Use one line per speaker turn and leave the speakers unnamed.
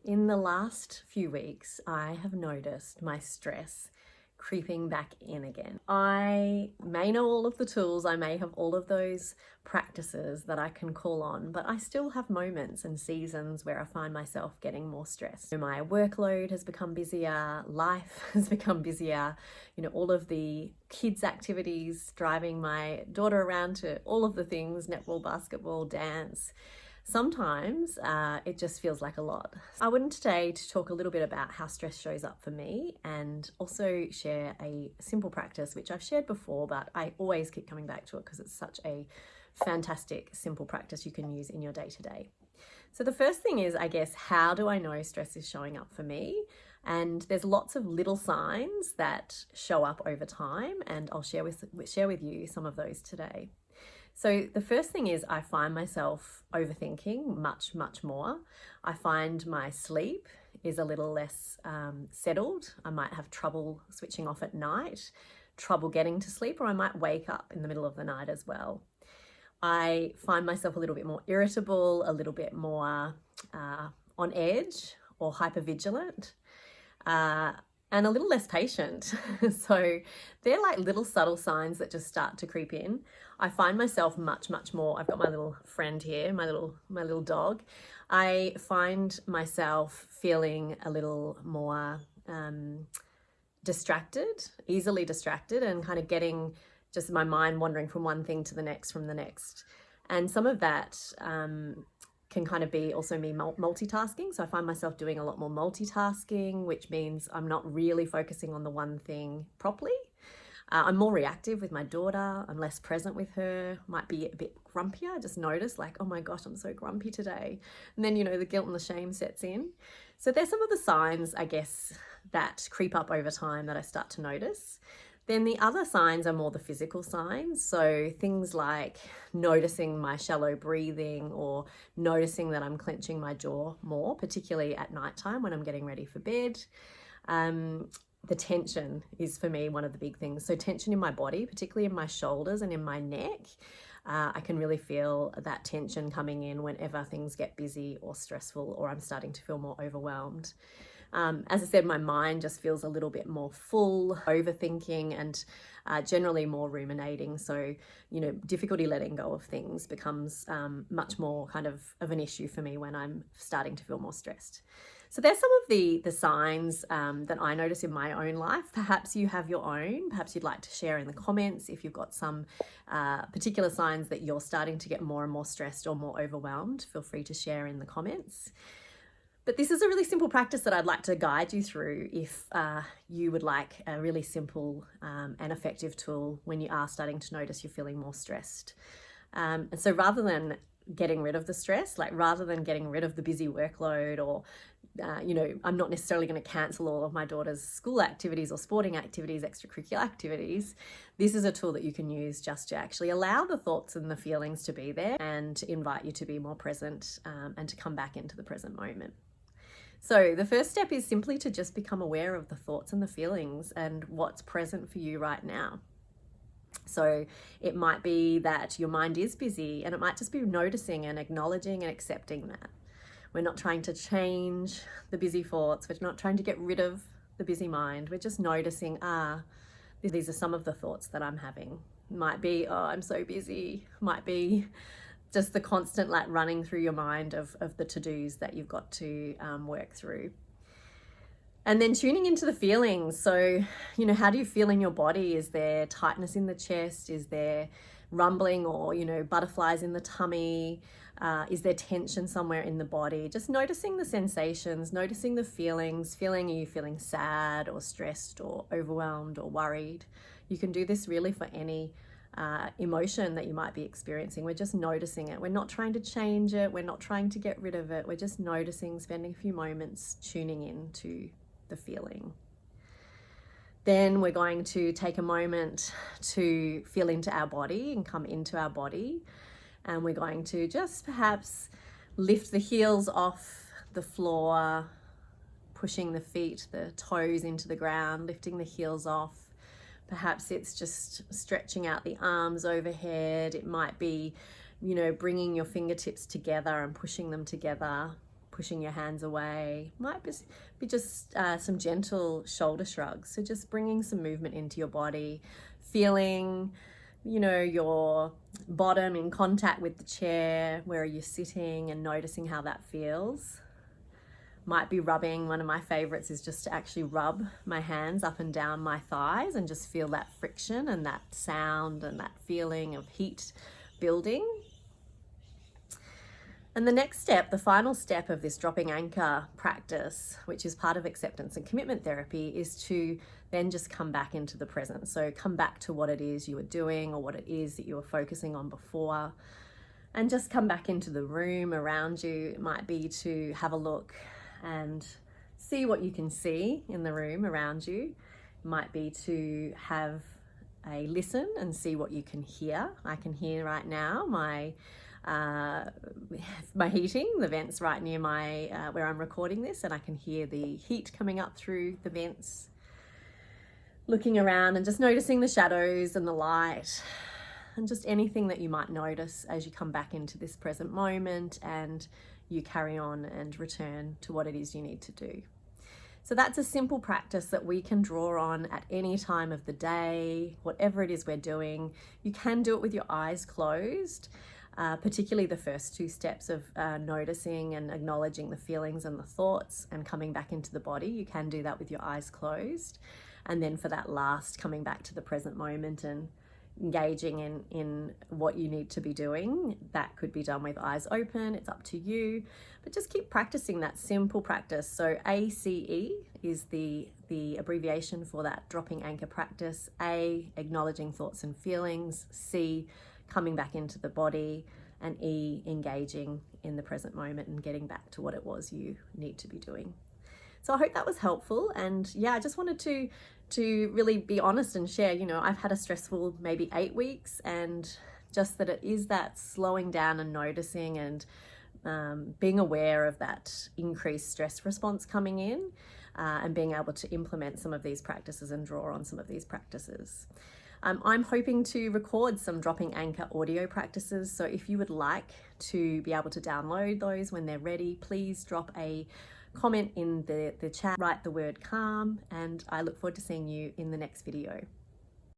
In the last few weeks, I have noticed my stress creeping back in again. I may know all of the tools, I may have all of those practices that I can call on, but I still have moments and seasons where I find myself getting more stressed. My workload has become busier, life has become busier, all of the kids' activities, driving my daughter around to all of the things, netball, basketball, dance. Sometimes it just feels like a lot. I wanted today to talk a little bit about how stress shows up for me and also share a simple practice, which I've shared before, but I always keep coming back to it because it's such a fantastic, simple practice you can use in your day-to-day. So the first thing is, I guess, how do I know stress is showing up for me? And there's lots of little signs that show up over time, and I'll share with you some of those today. So the first thing is I find myself overthinking much more. I find my sleep is a little less settled. I might have trouble switching off at night, trouble getting to sleep, or I might wake up in the middle of the night as well. I find myself a little bit more irritable, a little bit more on edge or hypervigilant. And a little less patient. So they're like little subtle signs that just start to creep in. I find myself much more, I've got my little friend here, my little dog. I find myself feeling a little more distracted, easily distracted, and kind of getting just my mind wandering from one thing to the next, from the next. And some of that can kind of be also me multitasking. So I find myself doing a lot more multitasking, which means I'm not really focusing on the one thing properly. I'm more reactive with my daughter. I'm less present with her. Might be a bit grumpier. I just notice like, oh my gosh, I'm so grumpy today. And then, the guilt and the shame sets in. So there's some of the signs, I guess, that creep up over time that I start to notice. Then the other signs are more the physical signs. So things like noticing my shallow breathing or noticing that I'm clenching my jaw more, particularly at nighttime when I'm getting ready for bed. The tension is for me one of the big things. So tension in my body, particularly in my shoulders and in my neck. I can really feel that tension coming in whenever things get busy or stressful or I'm starting to feel more overwhelmed. As I said, my mind just feels a little bit more full, overthinking, and generally more ruminating. So, difficulty letting go of things becomes much more kind of an issue for me when I'm starting to feel more stressed. So there's some of the signs that I notice in my own life. Perhaps you have your own. Perhaps you'd like to share in the comments if you've got some particular signs that you're starting to get more and more stressed or more overwhelmed. Feel free to share in the comments. But this is a really simple practice that I'd like to guide you through if you would like a really simple and effective tool when you are starting to notice you're feeling more stressed. And so rather than getting rid of the stress, like rather than getting rid of the busy workload or, I'm not necessarily going to cancel all of my daughter's school activities or sporting activities, extracurricular activities. This is a tool that you can use just to actually allow the thoughts and the feelings to be there and to invite you to be more present and to come back into the present moment. So the first step is simply to just become aware of the thoughts and the feelings and what's present for you right now. So it might be that your mind is busy, and it might just be noticing and acknowledging and accepting that. We're not trying to change the busy thoughts. We're not trying to get rid of the busy mind. We're just noticing, these are some of the thoughts that I'm having. Might be, oh, I'm so busy. Might be just the constant running through your mind of the to-dos that you've got to work through. And then tuning into the feelings. So, how do you feel in your body? Is there tightness in the chest? Is there rumbling or, butterflies in the tummy? Is there tension somewhere in the body? Just noticing the sensations, noticing the feelings. Are you feeling sad or stressed or overwhelmed or worried? You can do this really for any emotion that you might be experiencing. We're just noticing it. We're not trying to change it. We're not trying to get rid of it. We're just noticing, spending a few moments tuning in to the feeling. Then we're going to take a moment to feel into our body and come into our body. And we're going to just perhaps lift the heels off the floor, pushing the feet, the toes into the ground, lifting the heels off. Perhaps it's just stretching out the arms overhead. It might be, bringing your fingertips together and pushing them together, pushing your hands away. Might be just some gentle shoulder shrugs. So just bringing some movement into your body, feeling, you know, your bottom in contact with the chair. Where are you sitting, and noticing how that feels. Might be rubbing. One of my favorites is just to actually rub my hands up and down my thighs and just feel that friction and that sound and that feeling of heat building. And the next step, the final step of this dropping anchor practice, which is part of acceptance and commitment therapy, is to then just come back into the present. So come back to what it is you were doing or what it is that you were focusing on before, and just come back into the room around you. It might be to have a look and see what you can see in the room around you. It might be to have a listen and see what you can hear. I can hear right now my heating, the vents right near my where I'm recording this, and I can hear the heat coming up through the vents. Looking around and just noticing the shadows and the light, and just anything that you might notice as you come back into this present moment and you carry on and return to what it is you need to do. So that's a simple practice that we can draw on at any time of the day, whatever it is we're doing. You can do it with your eyes closed, particularly the first two steps of noticing and acknowledging the feelings and the thoughts and coming back into the body. You can do that with your eyes closed. And then for that last, coming back to the present moment and engaging in what you need to be doing, that could be done with eyes open. It's up to you, but just keep practicing that simple practice. So ACE is the abbreviation for that dropping anchor practice. A, acknowledging thoughts and feelings. C, coming back into the body. And E, engaging in the present moment and getting back to what it was you need to be doing. So I hope that was helpful. And yeah, I just wanted to really be honest and share, you know, I've had a stressful maybe 8 weeks, and just that it is that slowing down and noticing and being aware of that increased stress response coming in, and being able to implement some of these practices and draw on some of these practices. I'm hoping to record some dropping anchor audio practices. So if you would like to be able to download those when they're ready, please drop a comment in the chat, write the word calm, and I look forward to seeing you in the next video.